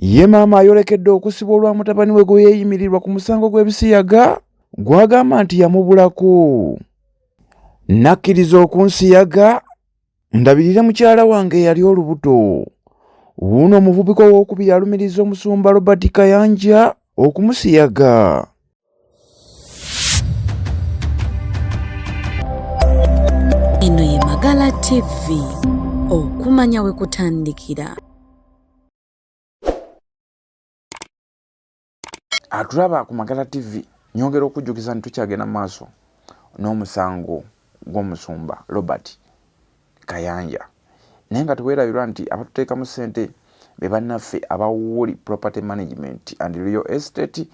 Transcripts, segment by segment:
Ye maama ayolekedde okusibwa olwa mutabani we gwe yeeyimirirwa ku musango gw'ebisiyaga gw'agamba nti yamubulako. Nakkiriza okunsiyaga ndabirire mukyala wange eyali olubuto. Wuuno omuvubuka owookubiri alumiriza omusumba Robert Kayanja okumusiyaga. Eno ye Magala TV, okumanya we kutandikira. Atulaba ku Magala TV nyongera okujjukiza nti tukyagenda mu maaso n'omusango gw'omusumba Robert Kayanja. Naye nga teweerabirwa nti abatuteekamu ssente be bannaffe aba Woolly Property Management and Real Estate,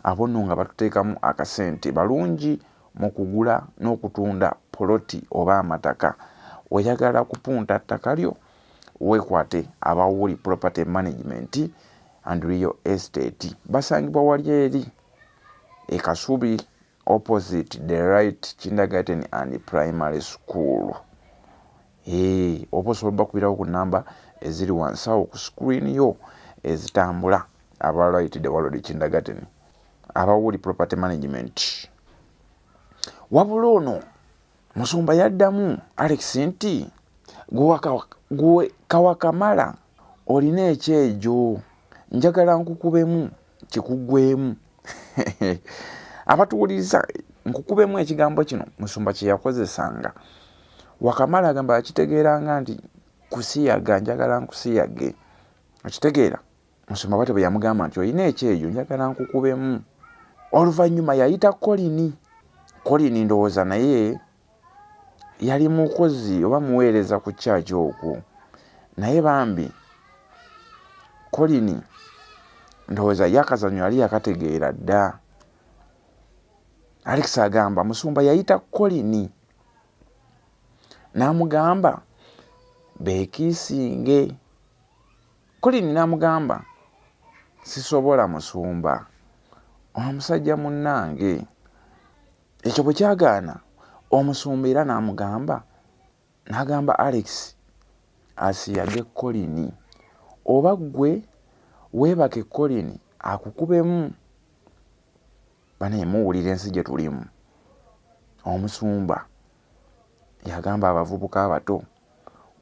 abo nno nga batuteekamu akasente balungi mu kugula n'okutunda poloti oba amataka. Oyagala kupunta ttaka lyo weekwate aba Woolly Property Management and Real Estate. Basangibwa wali eri e Kasubi opposite the right kindergarten and primary school. Oba osobola bakubirawo ku namba eziri wansi awo ku screen yo ezitambula aba right the world kindergarten aba Woolly Property Management. Wabula ono musumba yaddamu Alex nti gwe Kawakamala olina ekyejo, njagala nkukubemu kikuggwemu. Abatuwuliriza nkukubemu ekigambo kino musumba kye yakozesanga. Wakamala agamba akitegeeranga nti kusiyaga, njagala nkusiyage. Akitegeera musumba bwate bwe yamugamba nti olina ekyejo njagala nkukubemu. Oluvannyuma yayita Kolini ndowooza naye yali mukozi oba muweereza ku kyaki okwo, naye bambi Kolini ndowooza yakazanyo yali yakategeera dda. Alex agamba musumba yayita Kolini n'amugamba beekiisinge. Kolini n'amugamba sisobola musumba, omusajja munnange. Ekyo bwe kyagaana omusumba era n'agamba Alex asiyage Kolini, oba ggwe weebake Kolini akukubemu. Bane muwulira ensi gye tulimu. Omusumba yagamba abavubuka abato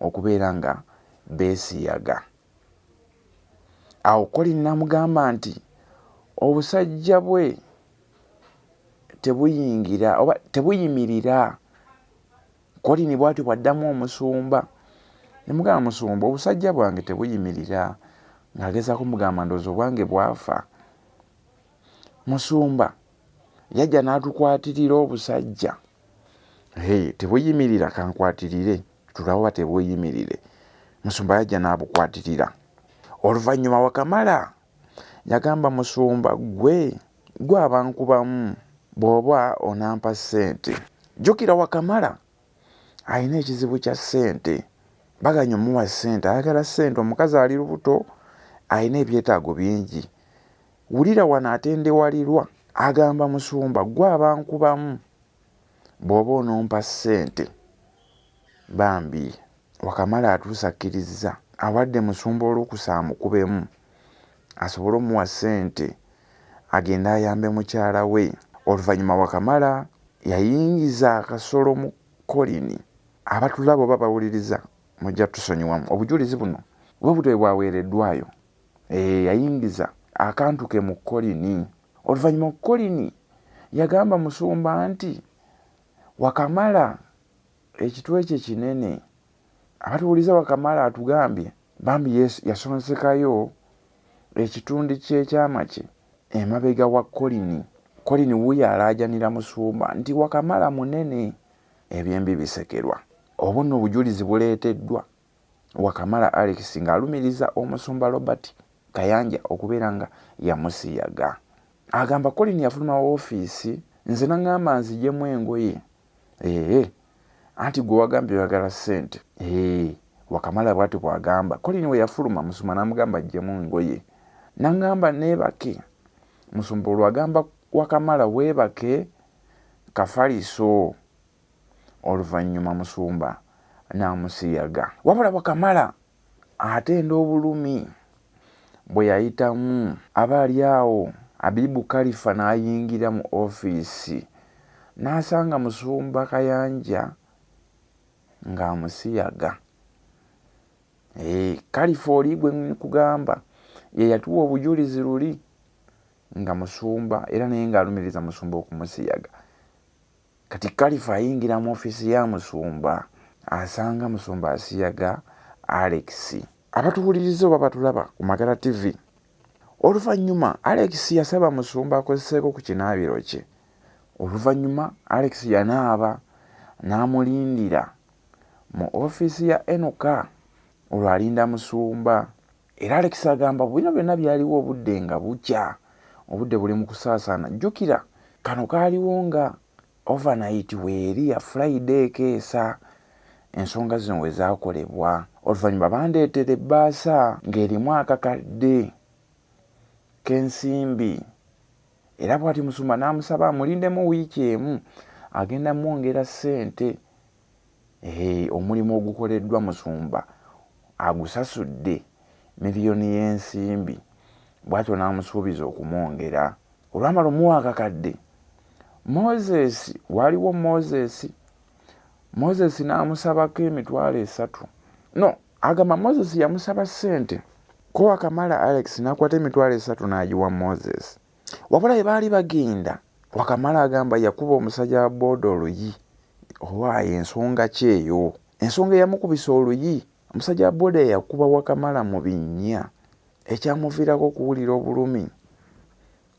okubeera nga beesiyaga. Awo Kolini n'amugamba nti obusajja bwe tebuyingira oba tebuyimirira. Kolini bw'ati bwaddamu omusumba. Nemugamba musumba obusajja bwange tebuyimirira, ng'agezaako mugamba ndowooza obwange bwafa. Musumba yajja n'atukwatirira obusajja. Tebuyimirira kankwatirire tulawo tebuyimirire. Musumba yajja n'abukwatirira. Oluvannyuma Wakamala yagamba musumba gwe abankubamu bw'oba onampa ssente. Jjukira Wakamala alina ekizibu kya ssente. Baganya omuwa ssente, ayagala ssente. Omukazi ali lubuto alina ebyetaago bingi. Wulira wano atendewalirwa. Agamba musumba gwe abankubamu bw'oba onompa ssente. Bambi Wakamala atuusa akkiriza, awadde musumba olukusa amukubemu asobole omuwa ssente agende ayambe mukyala we. Oluvannyuma Wakamala yayingiza akasolo mu Kolini. Abatulaba oba bawuliriza mujja tusonyiwamu. Obujulizi buno bwe butwe bwaweereddwayo. Yayingiza akantu ke mu Kolini. Oluvannyuma Kolini yagamba musumba nti Wakamala ekitwe kye kinene. Abatuwuliza Wakamala atugambye bambi yasonsekayo ekitundu ky'ekyama kye emabega wa Kolini. Kolini wuuyo alaajanira musumba nti Wakamala munene. Ebyembi bisekerwa. Obwo nno obujulizi buleeteddwa Wakamala Alex ng'alumiriza omusumba Robert Kayanja okubeera nga yamusiyaga. Agamba Kolini yafuluma woofiisi, nze n'angamba nziggyemu engoye. Anti gwe wagambye oyagala ssente. Wakamala bw'ati bw'agamba. Kolini we yafuluma musumba n'amugamba aggyemu engoye. N'angamba neebake. Musumba olwagamba Wakamala weebake kafaliso. Oluvannyuma musumba n'amusiyaga. Wabula Wakamala atenda obulumi bwe yayitamu abaali awo Abibu Kalifa n'ayingira mu ofiisi n'asanga Musumba Kayanja ng'amusiyaga. Kalifa oli gwe nkugamba ye yatuwa obujulizi luli nga Musumba era naye ng'alumiriza Musumba okumusiyaga. Kati Kalifa ayingira mu ofiisi ya Musumba asanga Musumba asiyaga Alex. Abatuwuliriza oba batulaba ku Magala TV, oluvannyuma Alex yasaba Musumba akozeseeko ku kinaabiro kye. Oluvannyuma Alex yanaaba n'amulindira mu ofiisi ya Enoka olwo alinda Musumba. Era Alex agamba bino byonna byaliwo obudde nga bukya, obudde buli mu kusaasaana. Jjukira kano kaaliwo nga overnight weeri ya Friday keesa ensonga zino we zaakolebwa. Oluvannyuma bandeetera ebbaasa ng'erimu akakadde k'ensimbi, era bw'ati Musumba n'amusaba amulindemu wiiki emu agenda mwongera ssente. Omulimu ogukoleddwa Musumba agusasudde miliyoni y'ensimbi, bw'atyo n'amusuubiza okumwongera. Olwamala omuwa akakadde, Moses waliwo Moses n'amusabako $3,000. No, agamba Moses yamusaba ssente ko Wakamala Alex n'akwata $3,000 n'agiwa Moses. Wabula bwe baali bagenda, Wakamala agamba yakuba omusajja wa booda oluyi. Owaayo ensonga ki eyo? Ensonga eyamukubisa oluyi, omusajja wa booda yakuba Wakamala mu binnya, ekyamuviirako okuwulira obulumi.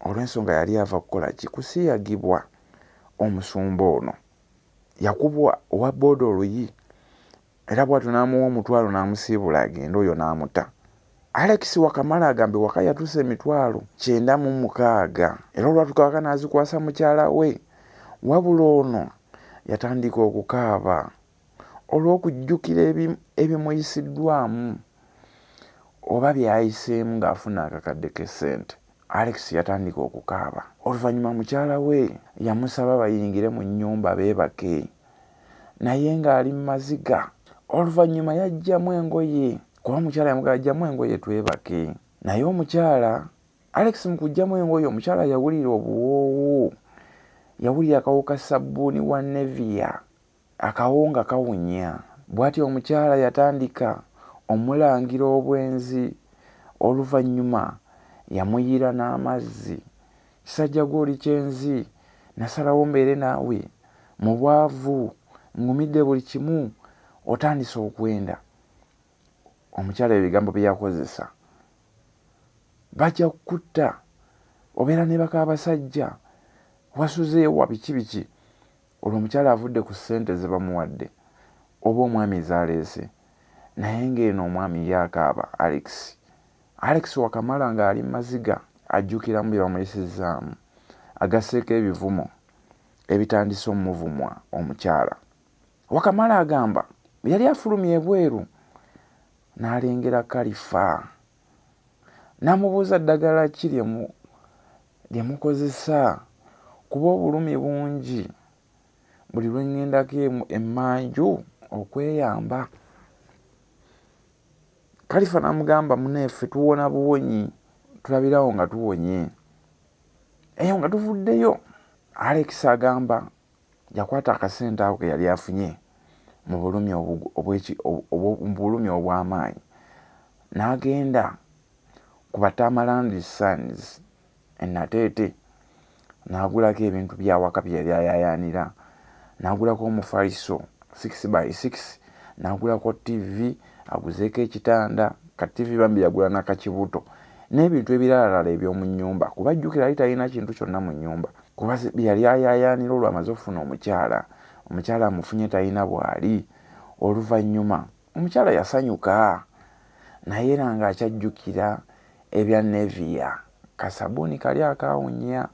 Olw'ensonga yali ava kukola ki? Kusiyagibwa. Omusumba ono yakubwa owa booda oluyi, era bw'atyo n'amuwa $1,000 n'amusiibula agenda, oyo n'amuta. Alex Wakamala agambe waka yatuuse $996, era olwatuuka waka n'azikwasa mukyala we. Wabula ono yatandika okukaaba olw'okujjukira ebimuyisiddwamu oba byayiseemu ng'afuna akakadde k'essente. Alex yatandika okukaaba. Oluvannyuma mukyala we yamusaba bayingire mu nnyumba beebake, naye ng'ali mu maziga. Oluvannyuma yaggyamu engoye, kuba mukyala yamugamba aggyamu engoye twebake. Naye omukyala Alex mu kuggyamu engoye, omukyala yawulira obuwoowo, yawulira akawo ka sabbuuni wa Nevia, akawo nga kawunya. Bw'atyo omukyala yatandika omulangira obwenzi. Oluvannyuma yamuyira n'amazzi. Kisajja gw'oli kyenzi, nasalawo mbeere naawe mu bwavu, ngumidde buli kimu, otandise okwenda. Omukyala ebigambo bye yakozesa, bajja kukutta, obeera ne baka abasajja, wasuzeewa biki biki. Olwo omukyala avudde ku ssente ze bamuwadde oba omwami zaleese, naye ng'eno omwami yaakaaba Alex Wakamala ng'ali maziga, ajjukiramu bye bamuyisizaamu, agasseeko ebivumo ebitandise omuvumwa omukyala. Wakamala agamba yali afulumye ebweru n'alengera Kalifa, n'amubuuza ddagala ki lye mukozesa, kuba obulumi bungi buli lwe ŋŋendako emmanju okweyamba. Kalifa n'amugamba muneeffe tuwona buwonyi, tulabirawo nga tuwonye, eyo nga tuvuddeyo. Alex agamba yakwata akasente ako ke yali afunye mu bulumi obw'amaanyi, n'agenda ku Batamalandi Sons Nateete, n'agulako ebintu byawaka bye yali ayaayaanira. N'agulako omufaliso 6x6, n'agulako TV, aguzeeko ekitanda. Ka TV bambi yagula n'akakibuto n'ebintu ebirala eby'omu nnyumba, kuba ajjukira yali talina kintu kyonna mu nnyumba, kuba yali ayaayaanira olw'amaze okufuna omukyala amufunye talina bwali. Oluvannyuma omukyala yasanyuka, naye era ng'akyajjukira ebya Nevia, kasabuuni kali akawunya.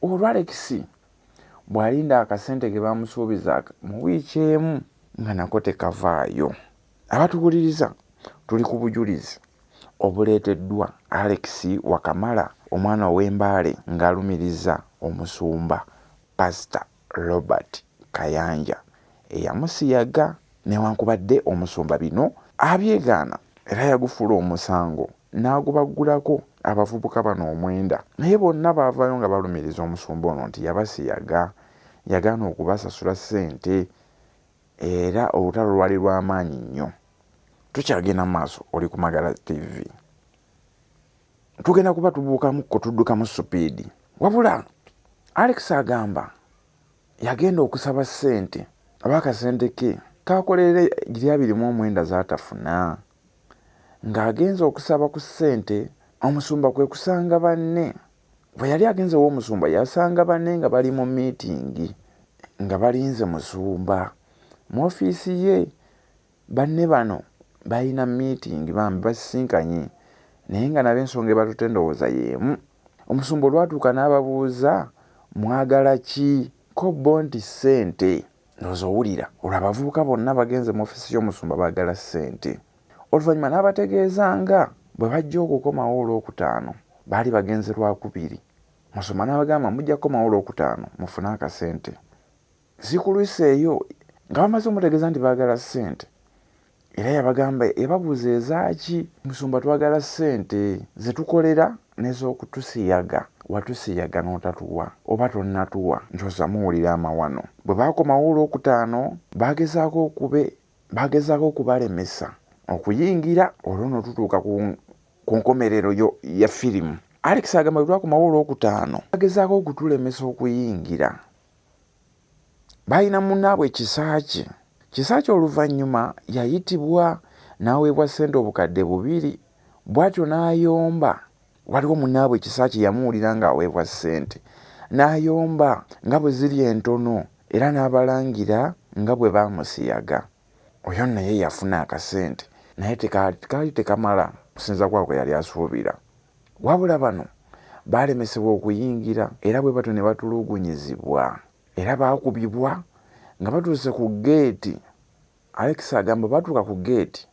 Olwo Alex bw'alinda akasente ke bamusuubiza mu wiiki emu nga nako tekavaayo. Abatuwuliriza, tuli ku bujulizi obuleeteddwa Alex Wakamala, omwana ow'Embaale, ng'alumiriza omusumba Pastor Robert Kayanja eyamusiyaga, newankubadde omusumba bino abyegaana era yagufuula omusango n'agubagulako abavubuka bano omwenda. Naye bonna baavaayo nga balumiriza omusumba ono nti yabasiyaga, yagaana okubasasula ssente, era olutalo lwali lw'amaanyi nnyo. Tukyagenda mu maaso, oli ku Magala TV. Tugenda kuba tubuukamukko tudduka mu supiidi. Wabula Alex agamba yagenda okusaba ssente, aba akasente ke kakolere giri 29 zaatafuna. Ng'agenze okusaba ku ssente, omusumba kwe kusanga banne. Bwe yali agenze w'omusumba yasanga banne nga bali mu miitingi, nga balinze musumba mu ofiisi ye. Banne bano balina miitingi, bambi basisinkanye, naye nga nabo ensonga ebatute ndowooza y'emu. Omusumba olwatuuka n'ababuuza mwagala ki? Ko bo nti ssente. Ndowooza owulira, olwo abavubuka bonna bagenze mu ofiisi y'omusumba baagala ssente. Oluvannyuma n'abategeeza nga bwe bajja okukomawo olwokutaano baali bagenze Lwakubiri. Musumba n'abagamba mujja kukomawo olwokutaano mufune akasente. Zikulwiseeyo nga bamaze omutegeeza nti baagala ssente, era yababuuza ezaaki. Musumba twagala ssente zetukolera n'ez'okutusiyaga. Watusiyaga n'otatuwa oba tonnatuwa, njoza muwulira amawano. Bwe baakomawo olwokutaano bagezaako okubalemesa okuyingira. Olwo nno tutuuka ku nkomerero ya firimu. Alex agamba bwe twakomawo olwokutaano bagezaako okutulemesa okuyingira. Balina munnaabwe Kisaaki. Kisaaki oluvannyuma yayitibwa n'aweebwa ssente obukadde 2. Bw'atyo n'ayomba. Waliwo munnaabwe Kisaaki yamuwulira ng'aweebwa ssente, n'ayomba nga bwe ziri entono, era n'abalangira nga bwe baamusiyaga. Oyo naye yafuna akasente, naye kaali tekamala kusinza kwakwe yali asuubira. Wabula bano baalemesebwa okuyingira, era bwe batyo ne batulugunyizibwa, era baakubibwa nga batuuse ku geeti. Alex agamba batuuka ku geeti,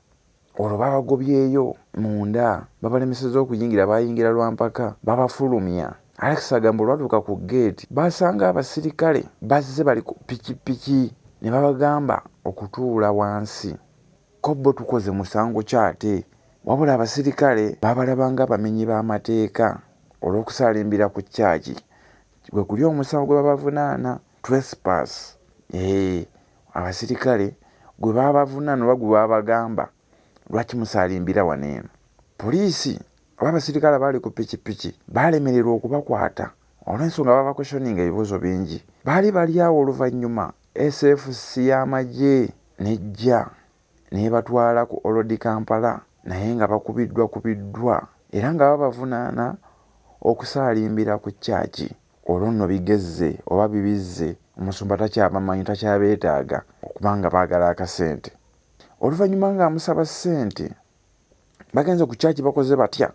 olwo babagobyeyo munda, babalemeseza okuyingira, bayingira lwampaka, babafulumya. Alex agamba olwatuuka ku geeti basanga abasirikale bazze bali ku pikipiki, ne babagamba okutuula wansi. Ko bo tukoze musango kyate. Wabula abasirikale babalabanga abamenyi b'amateeka olw'okusaalimbira ku kyaki. Gwe kuli omusango gwe babavunaana, trespass. Abasirikale gwe babavunaana oba gwe babagamba lwaki musaalimbira waneeno. Poliisi oba abasirikale abaali ku pikipiki baalemererwa okubakwata olw'ensonga babakwestioninga ebibuuzo bingi. Baali bali awo. Oluvannyuma SFC y'amagye nejja nebatwala ku Olodi Kampala, naye nga bakubiddwa era nga babavunaana okusaalimbira ku kyaki. Olwo nno bigezze oba bibizze, omusumba takyabamanyi, takyabeetaaga okubanga baagala akasente. Oluvannyuma ng'amusaba ssente, bagenze ku kyaki bakoze batya.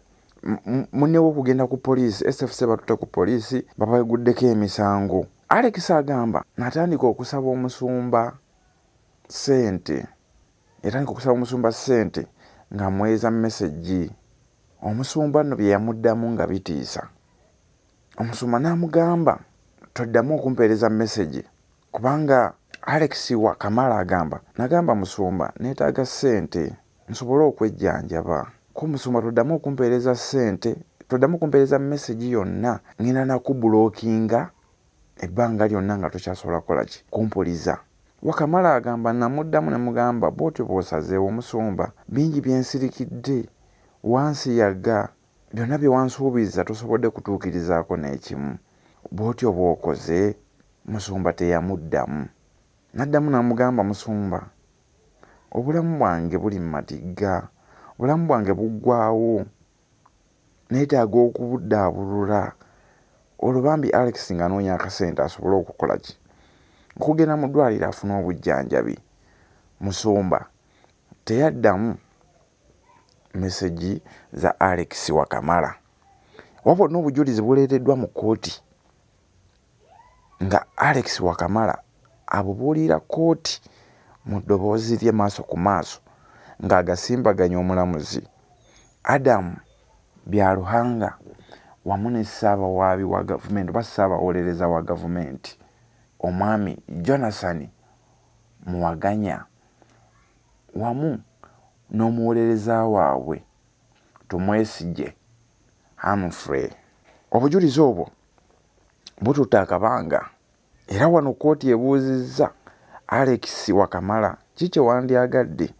Munnewo okugenda ku poliisi, SFC batutte ku poliisi babaguddeko emisango. Alex agamba natandika okusaba omusumba ssente, ng'amuweeza mesegi. Omusumba nno bye yamuddamu nga bitiisa. Omusumba n'amugamba toddamu okumpeereza mesegi, kubanga Alex wa Kamala agamba nagamba musumba neetaaga ssente nsobole okwejjanjaba. Ko musumba toddamu okumpeereza ssente, toddamu okumpeereza mesegi yonna, ngenda nakubulookinga ebbanga lyonna nga tokyasobola kukola ki kumpuliza. Wakamala agamba namuddamu ne mugamba bw'otyo bw'osazeewo omusumba, bingi byensirikidde, wansiyaga, byonna bye wansuubiza tosobodde kutuukirizaako n'ekimu. Bw'otyo bw'okoze. Musumba teyamuddamu. N'addamu n'amugamba musumba, obulamu bwange buli mu matigga, obulamu bwange buggwaawo, neetaaga okubuddaabulula. Olwo bambi Alex ng'anoonya akasente asobole okukola ki, okugenda mu ddwaliro afune obujjanjabi. Musumba teyaddamu mesegi za Alex Wakamala. Wabula n'obujulizi buleeteddwa mu kkooti nga Alex Wakamala abubuulira kkooti mu ddoboozi lye maaso ku maaso ng'agasimbaganya omulamuzi Adam Byaruhanga wamu ne ssaabawaabi wa gavumenti oba ssaabawolereza wa gavumenti omwami Jonathan Muwaganya wamu n'omuwolereza waabwe tumwesige Humphrey. Obujulizi obwo bututte akabanga era wano kkooti ebuuzizza Alex Wakamala kiki wandyagadde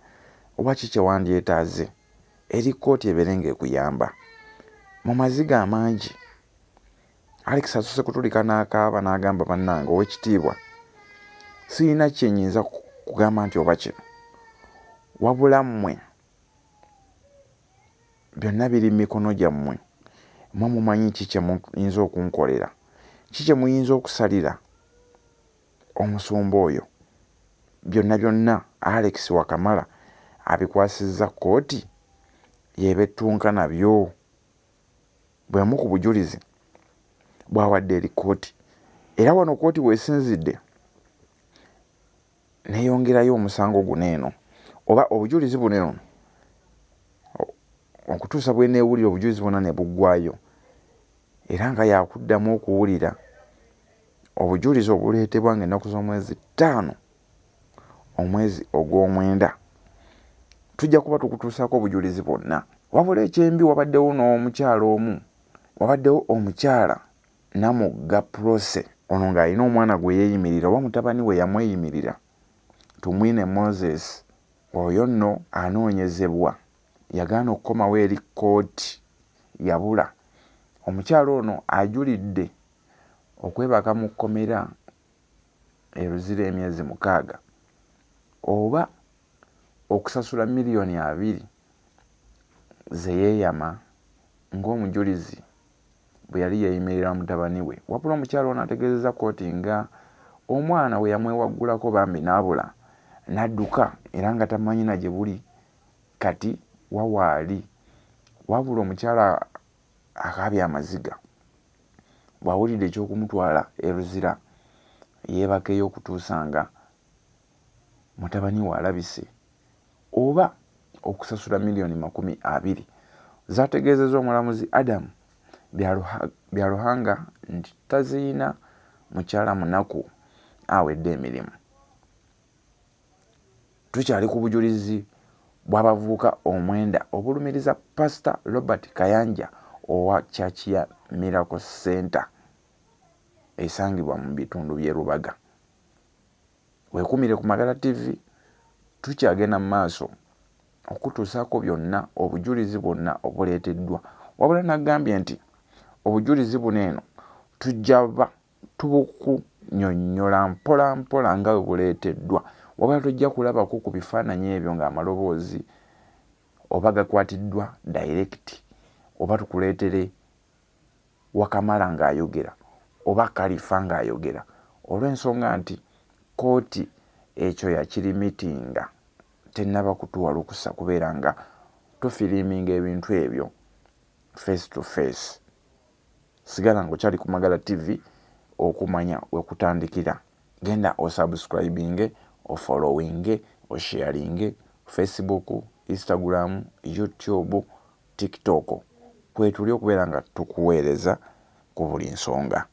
oba kiki wandyetaaze eri kkooti ebeere ng'ekuyamba. Mu maziga amangi Alex asose kutulika n'akaaba n'agamba bannange ow'ekitiibwa sirina kyenyinza kugamba nti oba kino wabula mmwe byonna biri mu mikono gyammwe mmwe mumanyi ki kye muyinza okunkolera ki kye muyinza okusalira omusumba oyo. Byonna Alex Wakamala abikwasizza kkooti yebettunka nabyo. Bwemu ku bujulizi bwawadde eri kkooti era wano kkooti weesinzidde neyongerayo omusango guno eno oba obujulizi buno eno okutuusa bweneewulira obujulizi bwonna ne buggwayo era nga yakuddamu okuwulira obujulizi obuleetebwa ng'ennaku z'omwezi 5 omwezi ogw'omwenda. Tujja kuba tukutuusaako obujulizi bwonna. Wabula ekyembi wabaddewo n'omukyala omu, wabaddewo omukyala Namugga Prose ono ng'alina omwana gwe yeeyimirira oba mutabani we yamweyimirira Tumwine Moses. Oyo nno anoonyezebwa yagaana okukomawo eri kkooti yabula. Omukyala ono ajulidde okwebaka mu kkomera eruzira emyezi 6 oba okusasula miliyoni 2 ze yeeyama ng'omujulizi bwe yali yeeyimirira mutabani we. Wabula omukyala ono ategeezezza kkooti nga omwana we yamwewaggulako bambi n'abula n'adduka era nga tamanyi na gye buli kati wawaali. Wabula omukyala akaabye amaziga bw'awulidde ekyokumutwala eruzira yeebakeyo okutuusa nga mutabani we alabise oba okusasula miliyoni 20 zategeezezza omulamuzi Adam Byaruhanga nti taziina mukyala munaku awedde emirimu. Tukyali ku bujulizi bw'abavubuka omwenda obulumiriza Pastor Robert Kayanja owa Church ya Miracle Center esangibwa mu bitundu by'e Rubaga. Weekumire ku Magala TV, tukyagenda mu maaso okutuusaako byonna obujulizi bwonna obuleeteddwa. Wabula nagambye nti obujulizi buno eno tujja ba tubukunnyonnyola mpola mpola nga bwe buleeteddwa. Wabula tujja kulabako ku bifaananyi ebyo ng'amaloboozi oba gakwatiddwa direct oba tukuleetere Wakamala ng'ayogera oba Kalifa ng'ayogera olw'ensonga nti kkooti ekyo yakirimitinga tennaba kutuwa lukusa kubeera nga tufiriiminga ebintu ebyo face to face. Sigala ng'okyali ku Magala TV okumanya wekutandikira. Genda osubscribinge, ofollowinge, osharinge Facebook, Instagram, YouTube, TikTok. Kwetuli okubeera nga tukuweereza ku buli nsonga.